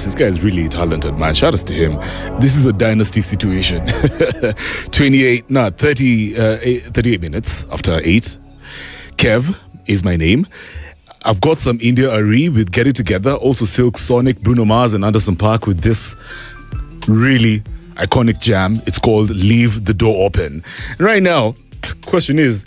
This guy is really talented, man. Shout out to him. This is a dynasty situation. 38 minutes after 8. Kev is my name. I've got some India Ari with Get It Together. Also Silk Sonic, Bruno Mars and Anderson .Paak with this really iconic jam. It's called Leave the Door Open. And right now, question is,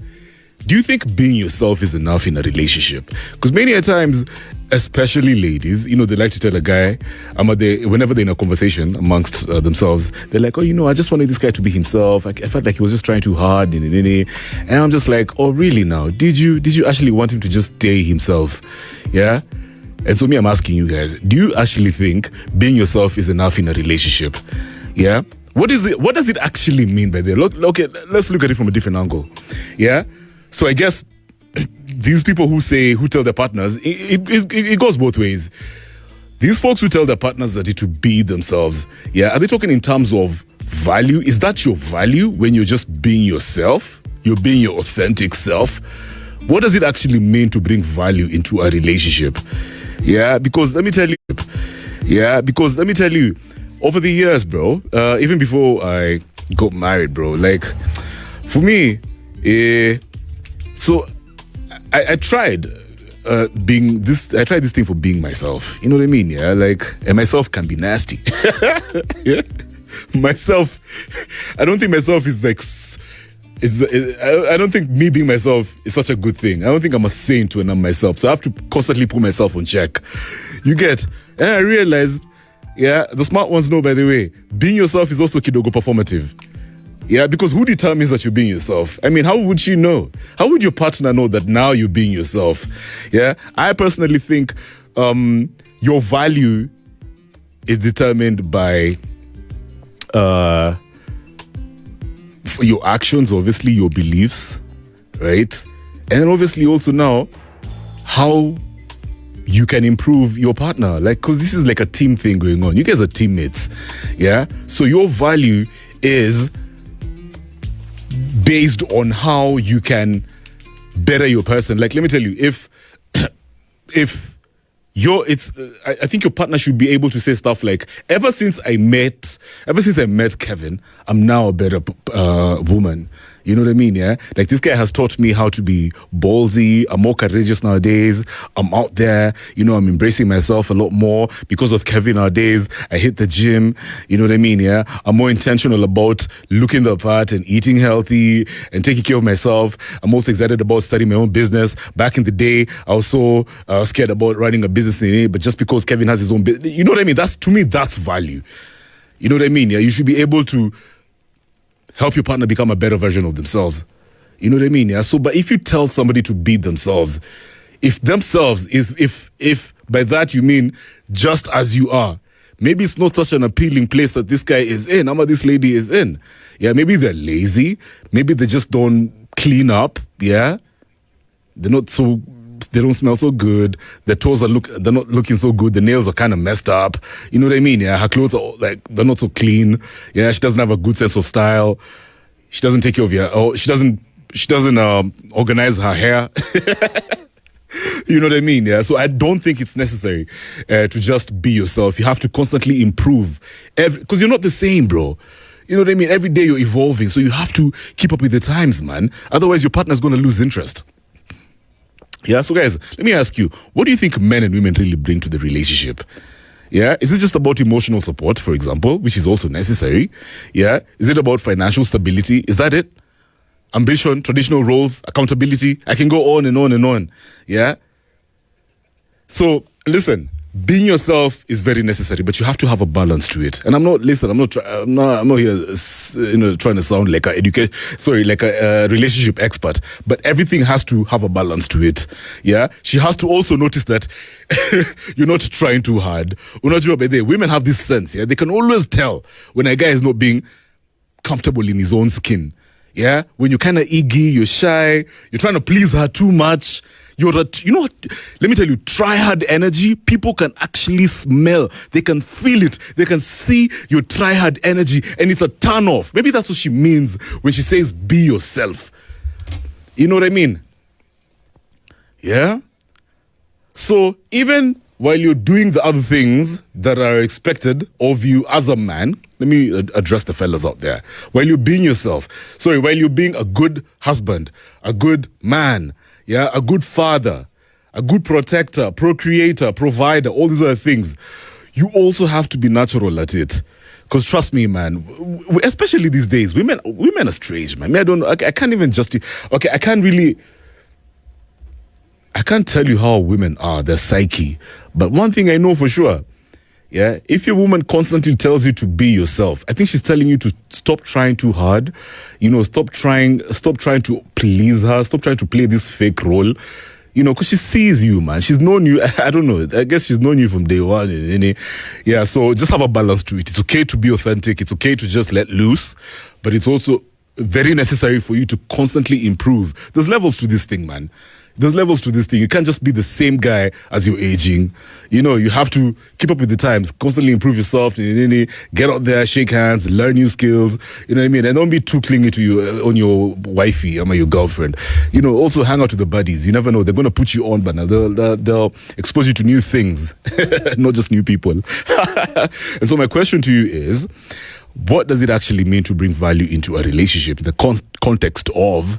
do you think being yourself is enough in a relationship? Because many a times, especially ladies, they like to tell a guy, whenever they're in a conversation amongst themselves, they're like, I just wanted this guy to be himself. I felt like he was just trying too hard. And I'm just like, oh, really now? Did you actually want him to just stay himself? Yeah? And so I'm asking you guys, do you actually think being yourself is enough in a relationship? Yeah? What does it actually mean by that? Okay, let's look at it from a different angle. Yeah? So I guess these people who tell their partners, it goes both ways. These folks who tell their partners that to be themselves, yeah, are they talking in terms of value? Is that your value when you're just being yourself? You're being your authentic self? What does it actually mean to bring value into a relationship? Yeah, because let me tell you, over the years, bro, even before I got married, bro, like, for me, so I tried being this. I tried this thing for being myself. You know what I mean? Yeah, like, and myself can be nasty. Yeah, myself. I don't think myself is like. I don't think me being myself is such a good thing. I don't think I'm a saint when I'm myself. So I have to constantly put myself on check. You get? And I realized, yeah, the smart ones know. By the way, being yourself is also kidogo performative. Yeah, because who determines that you're being yourself? I mean, how would she know? How would your partner know that now you're being yourself? Yeah, I personally think your value is determined by your actions, obviously your beliefs, right? And obviously also now how you can improve your partner. Like, because this is like a team thing going on. You guys are teammates, yeah? So your value is based on how you can better your person. Like, let me tell you, I think your partner should be able to say stuff like, ever since I met Kevin, I'm now a better woman. You know what I mean? Yeah. Like, this guy has taught me how to be ballsy. I'm more courageous nowadays. I'm out there. I'm embracing myself a lot more because of Kevin nowadays. I hit the gym. You know what I mean? Yeah. I'm more intentional about looking the part and eating healthy and taking care of myself. I'm also excited about starting my own business. Back in the day, I was so scared about running a business in it, but just because Kevin has his own business, you know what I mean? To me, that's value. You know what I mean? Yeah. You should be able to help your partner become a better version of themselves. You know what I mean? Yeah. So, but if you tell somebody to be themselves, if by that you mean just as you are, maybe it's not such an appealing place that this guy is in, or this lady is in. Yeah. Maybe they're lazy. Maybe they just don't clean up. Yeah. They don't smell so good. Their toes they're not looking so good. The nails are kind of messed up. You know what I mean? Yeah. Her clothes are they're not so clean. Yeah. She doesn't have a good sense of style. She doesn't take care of she doesn't organize her hair. You know what I mean? Yeah. So I don't think it's necessary to just be yourself. You have to constantly improve because you're not the same, bro. You know what I mean? Every day you're evolving. So you have to keep up with the times, man. Otherwise your partner's going to lose interest. Yeah, so guys, let me ask you, what do you think men and women really bring to the relationship? Yeah, is it just about emotional support, for example, which is also necessary? Yeah, is it about financial stability? Is that it? Ambition, traditional roles, accountability? I can go on and on and on. Yeah? So, listen, being yourself is very necessary, but you have to have a balance to it. And I'm not here, trying to sound like a relationship expert, but everything has to have a balance to it. Yeah. She has to also notice that you're not trying too hard. Women have this sense. Yeah. They can always tell when a guy is not being comfortable in his own skin. Yeah. When you're kind of iggy, you're shy, you're trying to please her too much. Let me tell you, try hard energy, people can actually smell. They can feel it. They can see your try hard energy, and it's a turn off. Maybe that's what she means when she says be yourself. You know what I mean? Yeah? So even while you're doing the other things that are expected of you as a man, let me address the fellas out there. While you're being yourself, while you're being a good husband, a good man, a good father, a good protector, procreator, provider, all these other things, you also have to be natural at it. Because trust me, man, especially these days, women are strange, man. I can't even I can't tell you how women are, their psyche. But one thing I know for sure, if your woman constantly tells you to be yourself, I think she's telling you to stop trying too hard. Stop trying to please her. Stop trying to play this fake role. Because she sees you, man. She's known you. I don't know. I guess she's known you from day one. So just have a balance to it. It's okay to be authentic. It's okay to just let loose. But it's also very necessary for you to constantly improve. There's levels to this thing, man. There's levels to this thing. You can't just be the same guy as you're aging. You have to keep up with the times, constantly improve yourself, get out there, shake hands, learn new skills, you know what I mean? And don't be too clingy to you on your wifey, your girlfriend. Also hang out with the buddies. You never know. They're going to put you on, but they'll expose you to new things, not just new people. And so my question to you is, what does it actually mean to bring value into a relationship in the context of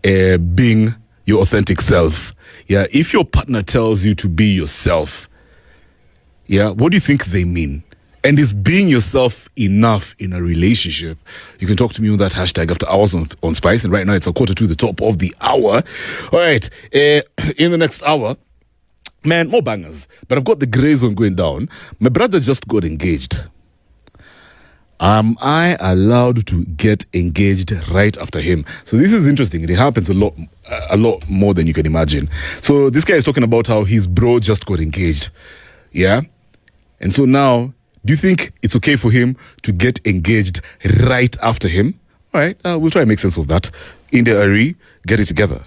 being your authentic self? If your partner tells you to be yourself, what do you think they mean? And is being yourself enough in a relationship? You can talk to me on that hashtag after hours on Spice. And right now it's a quarter to the top of the hour. All right. In the next hour, man, more bangers. But I've got the grey zone going down. My brother just got engaged. Am I allowed to get engaged right after him? So this is interesting. It happens a lot more than you can imagine. So this guy is talking about how his bro just got engaged. And so now, do you think it's okay for him to get engaged right after him? All right, we'll try and make sense of that. In the Ari, get it together.